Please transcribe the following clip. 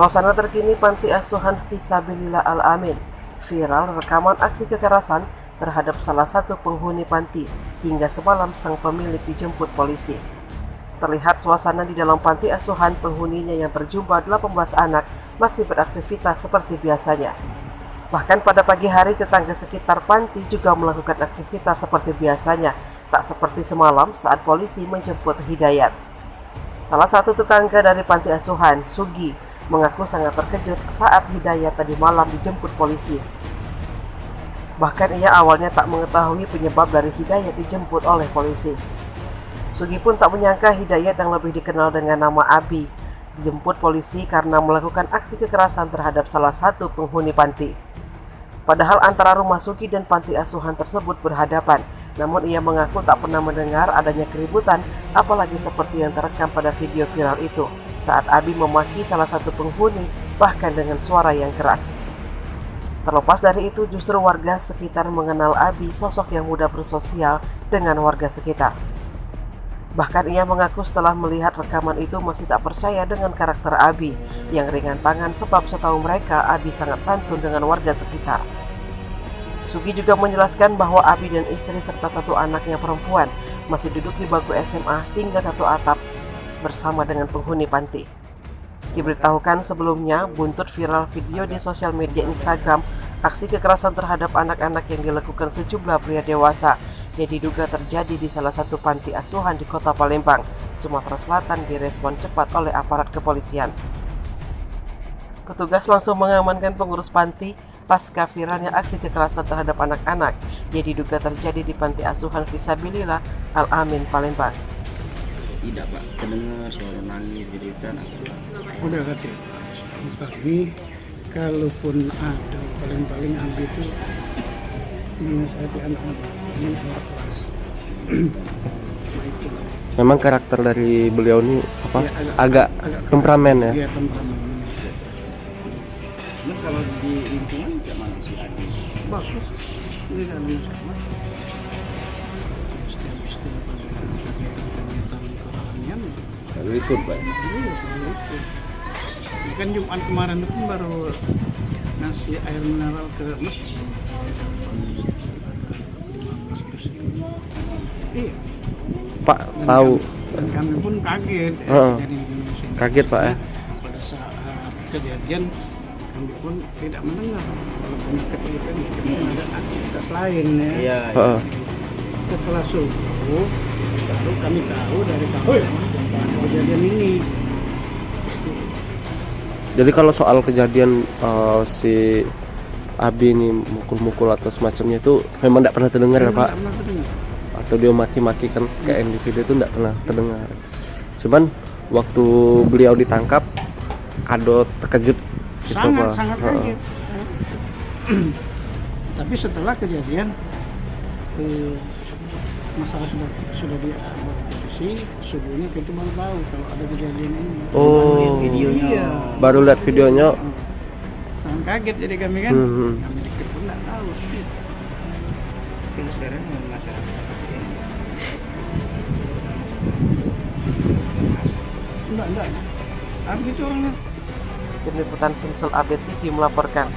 Suasana terkini Panti Asuhan Fisabilillah Al-Amin. Viral rekaman aksi kekerasan terhadap salah satu penghuni panti hingga semalam sang pemilik dijemput polisi. Terlihat suasana di dalam panti asuhan, penghuninya yang berjumlah 18 anak masih beraktivitas seperti biasanya. Bahkan pada pagi hari tetangga sekitar panti juga melakukan aktivitas seperti biasanya, tak seperti semalam saat polisi menjemput Hidayat. Salah satu tetangga dari panti asuhan, Sugi, mengaku sangat terkejut saat Hidayat tadi malam dijemput polisi. Bahkan ia awalnya tak mengetahui penyebab dari Hidayat dijemput oleh polisi. Sugi pun tak menyangka Hidayat yang lebih dikenal dengan nama Abi dijemput polisi karena melakukan aksi kekerasan terhadap salah satu penghuni panti. Padahal antara rumah Sugi dan panti asuhan tersebut berhadapan, namun ia mengaku tak pernah mendengar adanya keributan, apalagi seperti yang terekam pada video viral itu, saat Abi memaki salah satu penghuni bahkan dengan suara yang keras. Terlepas dari itu, justru warga sekitar mengenal Abi sosok yang mudah bersosial dengan warga sekitar. Bahkan ia mengaku setelah melihat rekaman itu masih tak percaya dengan karakter Abi yang ringan tangan, sebab setahu mereka Abi sangat santun dengan warga sekitar. Sugi juga menjelaskan bahwa Abi dan istri serta satu anaknya perempuan masih duduk di bangku SMA tinggal satu atap bersama dengan penghuni panti. Diberitahukan sebelumnya, buntut viral video di sosial media Instagram aksi kekerasan terhadap anak-anak yang dilakukan sejumlah pria dewasa yang diduga terjadi di salah satu panti asuhan di Kota Palembang, Sumatera Selatan direspon cepat oleh aparat kepolisian. Petugas langsung mengamankan pengurus panti pasca viralnya aksi kekerasan terhadap anak-anak yang diduga terjadi di Panti Asuhan Fisabilillah Al-Amin, Palembang. Tidak Pak, terdengar suara nangis gitu kan? Udah kata, tapi kalaupun ada paling-paling Abi itu menasihati anak-anak ini sangat keras. Memang karakter dari beliau ini apa? Ya, agak temperamen ya. Iya, temperamen. Nah, kalau di lingkungan gimana sih Adi? Bagus, ini Abi sama. Setiap kegiatan kerohanian. Lalu ikut Pak? Iya, selalu ikut. Kan Jumat kemarin itu baru ngasih air mineral ke masjid. 15 dus itu. Iya. Pak tahu. Dan kami pun kaget jadi di Indonesia. Kaget Pak ya. Pada saat kejadian kami pun tidak mendengar, walaupun dekat itu kan mungkin ada aktivitas lain ya. Iya. Setelah subuh baru kami tahu dari kawan kejadian ini. Jadi kalau soal kejadian si Abi ini mukul-mukul atau semacamnya itu memang tidak pernah terdengar ya Pak? Tidak pernah terdengar. Atau dia maki-maki kan kayak yang di video itu tidak pernah terdengar. Cuman waktu beliau ditangkap ada terkejut gitu Pak. Sangat kaget. Tapi setelah kejadian masalah sudah polisi, subuhnya kita baru tahu kalau ada kejadian ini. Oh, videonya. Iya. baru lihat videonya. Sangat kaget jadi kami kan. Kami dikit pun nggak tahu. Mungkin sekarang masyarakat Enggak. Abi itu orangnya. Tim Liputan Sumsel Update TV melaporkan.